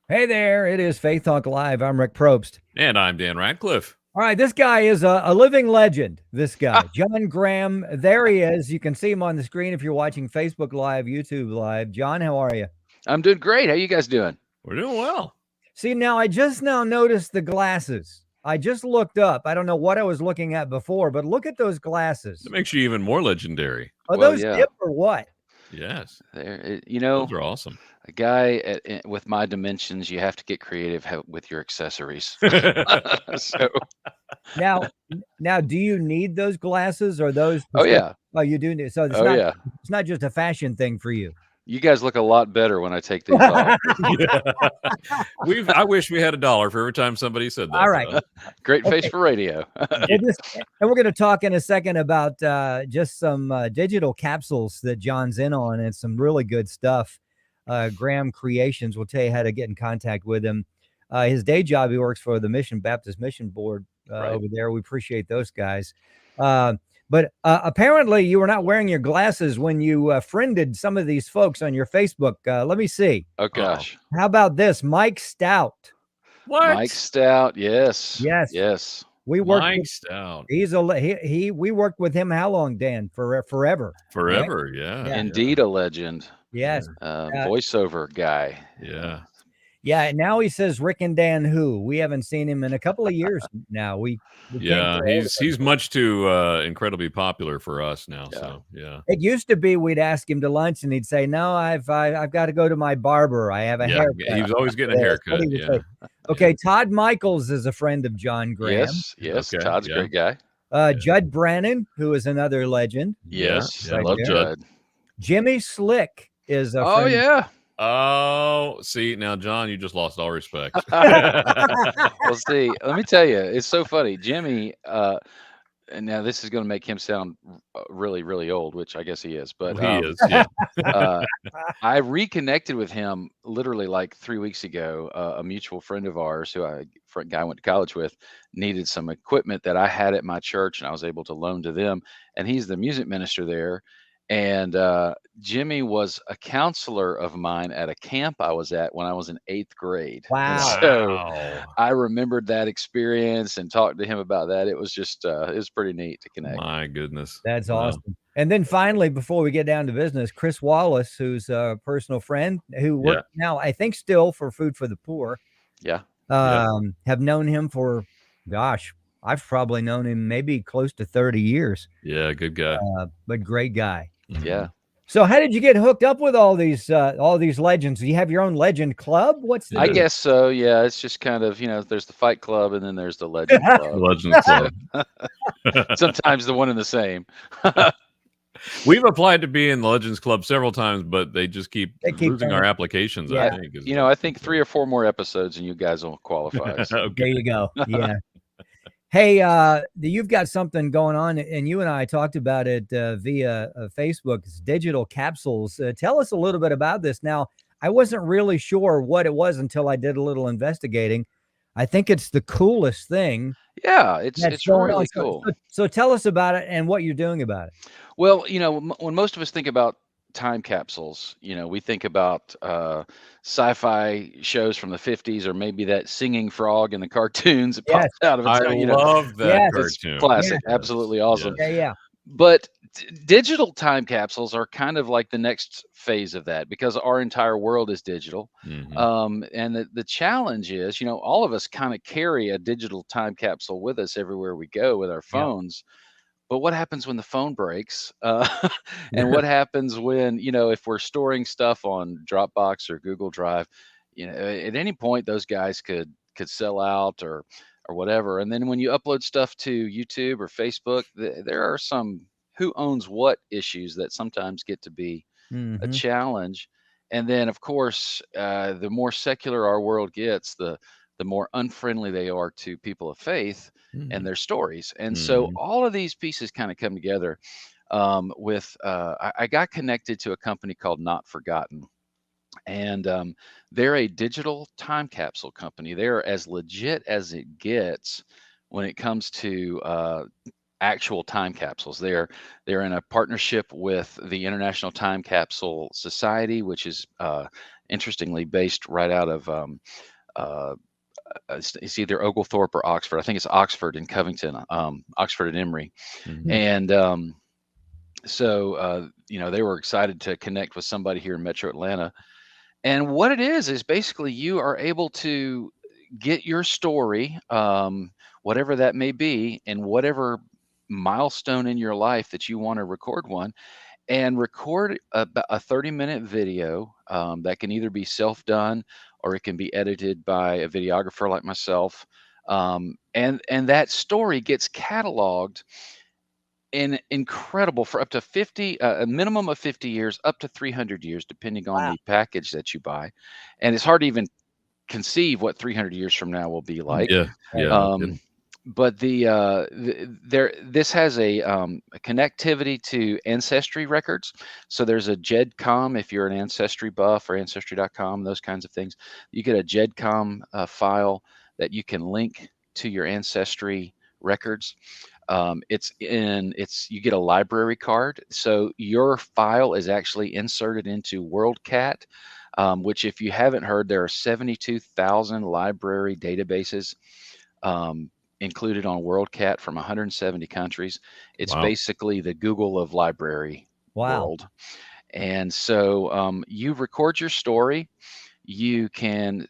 Hey there, it is Faith Talk Live. I'm Rick Probst. And I'm Dan Radcliffe. All right, this guy is a living legend. This guy, Jon Graham. There he is. You can see him on the screen if you're watching Facebook Live, YouTube Live. John, how are you? I'm doing great. How you guys doing? We're doing well. See, now I just now noticed the glasses. I just looked up. I don't know what I was looking at before, but look at those glasses. It makes you even more legendary. Are Well, those yeah. hip or what? Yes. Those are awesome. A guy with my dimensions, you have to get creative with your accessories. So, now, do you need those glasses or those? oh yeah, Oh, you do need. So it's oh not. yeah. It's not just a fashion thing for you. You guys look a lot better when I take these off. I wish we had $1 for every time somebody said that. All right. Great face for radio. And we're going to talk in a second about just some digital capsules that John's in on and some really good stuff. Graham Creations will tell you how to get in contact with him. His day job, he works for the Baptist Mission Board Right. over there. We appreciate those guys. But apparently you were not wearing your glasses when you friended some of these folks on your Facebook. Let me see. Oh gosh. How about this? Mike Stout. What? Mike Stout. Yes. Yes. Yes. We worked Mike with, Stout. we worked with him how long, Dan? Forever. Forever, Right? yeah. Indeed, a legend. Yes. Voiceover guy. Yeah. Yeah. Now he says Rick and Dan who. We haven't seen him in a couple of years now. We Yeah, he's much too incredibly popular for us now. Yeah. So yeah. It used to be we'd ask him to lunch and he'd say, "No, I've got to go to my barber. I have a haircut." He was always getting a Yeah, that's what haircut. he would Yeah. say. Okay, Todd Michaels is a friend of John Graham. Yes. Okay, Todd's a yeah. great guy. Judd Brannon, who is another legend. Yes. Yeah, I love there. Judd. Jimmy Slick is a Oh friend. yeah. Oh, see, now, John, you just lost all respect. Well, see, let me tell you, it's so funny. Jimmy, and now this is going to make him sound really, really old, which I guess he is. But He is, yeah. I reconnected with him literally like 3 weeks ago. A mutual friend of ours, guy I went to college with, needed some equipment that I had at my church, and I was able to loan to them. And he's the music minister there. And Jimmy was a counselor of mine at a camp I was at when I was in 8th grade. And Wow. so I remembered that experience and talked to him about that. It was just, it was pretty neat to connect. My goodness. That's Wow. awesome. And then finally, before we get down to business, Chris Wallace, who's a personal friend who works now, I think, still for Food for the Poor. Yeah. Have known him for, gosh, I've probably known him maybe close to 30 years. Yeah, good guy. But great guy. Yeah. So how did you get hooked up with all these legends? Do you have your own legend club? What's the I guess so. Yeah. It's just kind of, there's the Fight Club and then there's the Legend Club. Legend Club. Sometimes the one and the same. We've applied to be in the Legends Club several times, but they just keep losing our applications, Yeah. I think. I think 3 or 4 more episodes and you guys will qualify. So. Okay. There you go. Yeah. Hey, you've got something going on, and you and I talked about it via Facebook. It's digital capsules. Tell us a little bit about this. Now, I wasn't really sure what it was until I did a little investigating. I think it's the coolest thing. Yeah, it's going really on. cool. So tell us about it and what you're doing about it. Well, when most of us think about time capsules, we think about sci-fi shows from the 50s or maybe that singing frog in the cartoons that pops out of it. I love that It's cartoon. classic, Yes. absolutely awesome. Yeah. But digital time capsules are kind of like the next phase of that because our entire world is digital. Mhm. And the challenge is, all of us kind of carry a digital time capsule with us everywhere we go with our phones. But what happens when the phone breaks? And what happens when, if we're storing stuff on Dropbox or Google Drive, at any point those guys could sell out or whatever. And then when you upload stuff to YouTube or Facebook, there are some who owns what issues that sometimes get to be a challenge. And then, of course, the more secular our world gets, the more unfriendly they are to people of faith and their stories. And so all of these pieces kind of come together with, I got connected to a company called Not Forgotten. And they're a digital time capsule company. They're as legit as it gets when it comes to actual time capsules. They're in a partnership with the International Time Capsule Society, which is interestingly based right out of it's either Oglethorpe or Oxford. I think it's Oxford and Covington, Oxford and Emory. Mhm. And so they were excited to connect with somebody here in Metro Atlanta. And what it is basically you are able to get your story, whatever that may be, and whatever milestone in your life that you want to record one, and record a 30-minute video that can either be self-done or it can be edited by a videographer like myself. And that story gets cataloged in incredible for up to 50, a minimum of 50 years, up to 300 years, depending on Wow. the package that you buy. And it's hard to even conceive what 300 years from now will be like. Yeah. Yeah. No kidding. But this has a connectivity to ancestry records. So there's a GEDCOM if you're an ancestry buff, or ancestry.com, those kinds of things. You get a GEDCOM file that you can link to your ancestry records. You get a library card, so your file is actually inserted into WorldCat, which, if you haven't heard, there are 72,000 library databases included on WorldCat from 170 countries. It's Wow. basically the Google of library Wow. world. And so you record your story. You can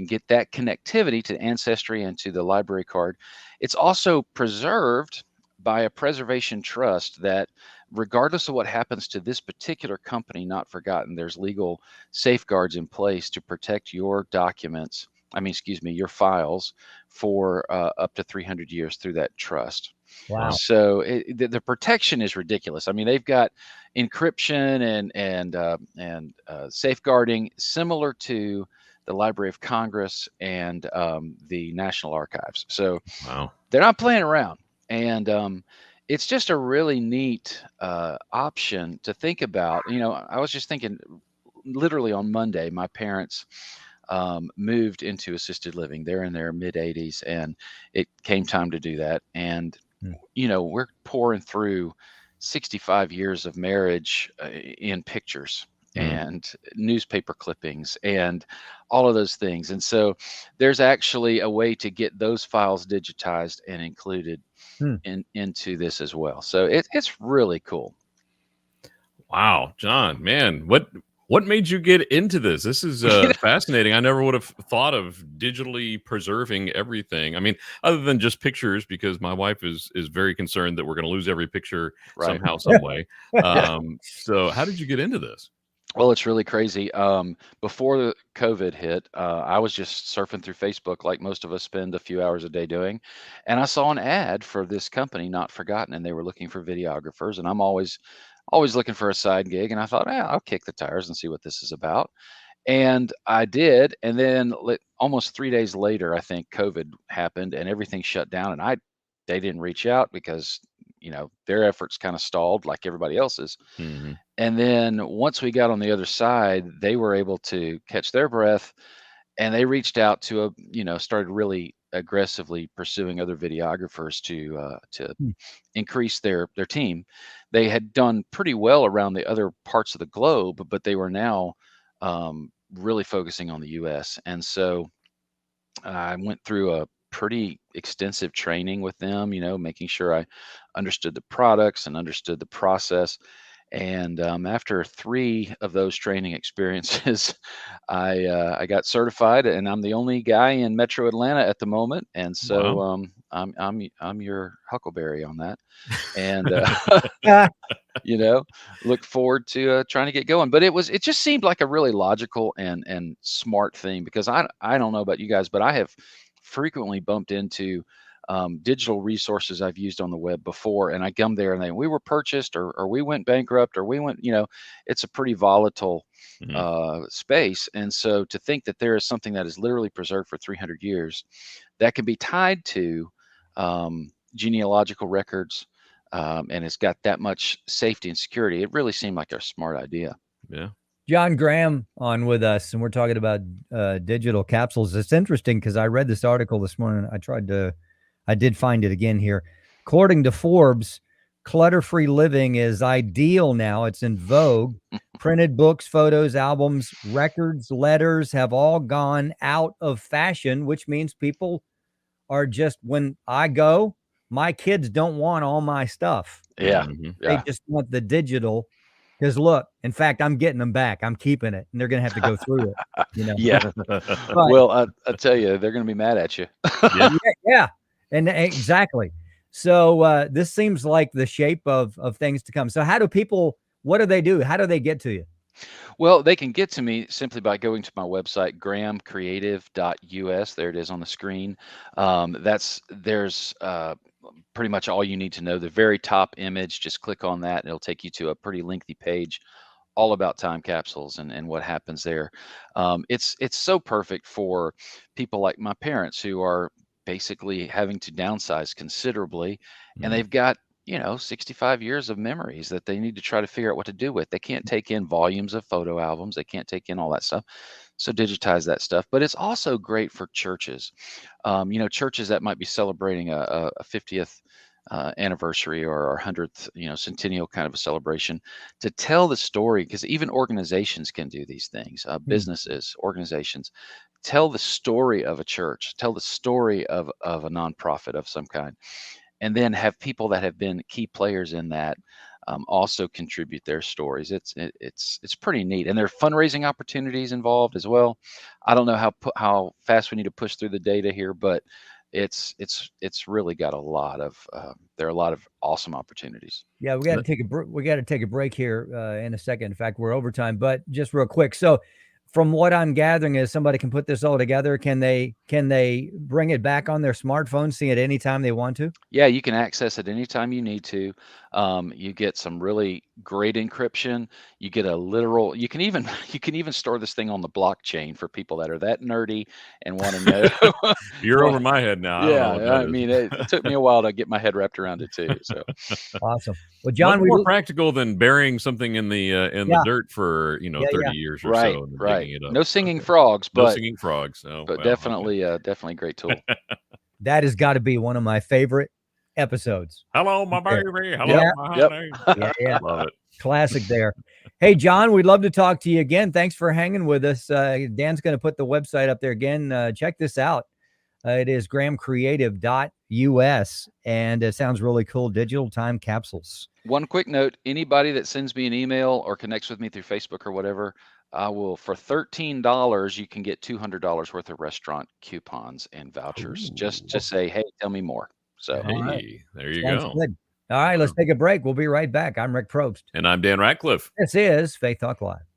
get that connectivity to Ancestry and to the library card. It's also preserved by a preservation trust that, regardless of what happens to this particular company, Not Forgotten, there's legal safeguards in place to protect your documents. Your files for up to 300 years through that trust. Wow. So the protection is ridiculous. I mean, they've got encryption and safeguarding similar to the Library of Congress and the National Archives. So Wow. they're not playing around, and it's just a really neat option to think about. I was just thinking, literally on Monday, my parents moved into assisted living. They're in their mid 80s, and it came time to do that. And we're pouring through 65 years of marriage in pictures and newspaper clippings and all of those things. And so there's actually a way to get those files digitized and included into this as well. So it's really cool. Wow, Jon, man, what made you get into this? This is fascinating. I never would have thought of digitally preserving everything. I mean, other than just pictures, because my wife is very concerned that we're going to lose every picture somehow, some way. So how did you get into this? Well, it's really crazy. Before the COVID hit, I was just surfing through Facebook like most of us spend a few hours a day doing. And I saw an ad for this company, Not Forgotten, and they were looking for videographers. And I'm always looking for a side gig. And I thought, I'll kick the tires and see what this is about. And I did. And then almost 3 days later, I think COVID happened and everything shut down. And they didn't reach out because, their efforts kind of stalled like everybody else's. Mm-hmm. And then once we got on the other side, they were able to catch their breath, and they reached out to started really aggressively pursuing other videographers to increase their team. They had done pretty well around the other parts of the globe, but they were now really focusing on the US. And so I went through a pretty extensive training with them, making sure I understood the products and understood the process. And after 3 of those training experiences, I got certified, and I'm the only guy in Metro Atlanta at the moment. And so Wow. I'm your huckleberry on that, and look forward to trying to get going. But it just seemed like a really logical and smart thing, because I don't know about you guys, but I have frequently bumped into digital resources I've used on the web before, and I come there and we were purchased, or we went bankrupt, or we went, it's a pretty volatile space. And so to think that there is something that is literally preserved for 300 years that can be tied to genealogical records, and it's got that much safety and security, it really seemed like a smart idea. Yeah. Jon Graham on with us, and we're talking about digital capsules. It's interesting because I read this article this morning. I did find it again here. According to Forbes, clutter-free living is ideal now. It's in vogue. Printed books, photos, albums, records, letters have all gone out of fashion, which means people are just, when I go, my kids don't want all my stuff. Yeah. They just want the digital. Because look, in fact, I'm getting them back. I'm keeping it, and they're going to have to go through it. Yeah. Well, I tell you, they're going to be mad at you. Yeah. And exactly. So this seems like the shape of things to come. So how do people, what do they do? How do they get to you? Well, they can get to me simply by going to my website, grahamcreative.us. There it is on the screen. There's pretty much all you need to know. The very top image, just click on that, and it'll take you to a pretty lengthy page all about time capsules and what happens there. It's so perfect for people like my parents who are basically having to downsize considerably, and they've got 65 years of memories that they need to try to figure out what to do with. They can't take in volumes of photo albums. They can't take in all that stuff. So digitize that stuff. But it's also great for churches. Churches that might be celebrating a 50th anniversary or 100th, centennial kind of a celebration, to tell the story, because even organizations can do these things. Businesses, organizations, tell the story of a church, tell the story of a nonprofit of some kind, and then have people that have been key players in that also contribute their stories. It's pretty neat, and there are fundraising opportunities involved as well. I don't know how fast we need to push through the data here, but it's really got a lot of there are a lot of awesome opportunities. Yeah, we got to take a break here in a second. In fact, we're over time, but just real quick. So from what I'm gathering is somebody can put this all together. Can they bring it back on their smartphone, see it anytime they want to? Yeah, you can access it anytime you need to. You get some really great encryption. You get a literal. You can even store this thing on the blockchain for people that are that nerdy and want to know. You're over my head now. I mean, it took me a while to get my head wrapped around it too. So awesome. Well, John, more practical than burying something in the dirt for 30 years or so. And digging it up. No singing frogs, but no singing frogs. Oh, but definitely a great tool. That has got to be one of my favorite episodes. Hello, my baby. Hello, my honey. Yeah. Love it. Classic there. Hey, John, we'd love to talk to you again. Thanks for hanging with us. Dan's going to put the website up there again. Check this out. It is grahamcreative.us, and it sounds really cool. Digital time capsules. One quick note: anybody that sends me an email or connects with me through Facebook or whatever, I will, for $13, you can get $200 worth of restaurant coupons and vouchers. Ooh. Just say, hey, tell me more. So hey, there you go. Good. All right, let's take a break. We'll be right back. I'm Rick Probst. And I'm Dan Ratcliffe. This is Faith Talk Live.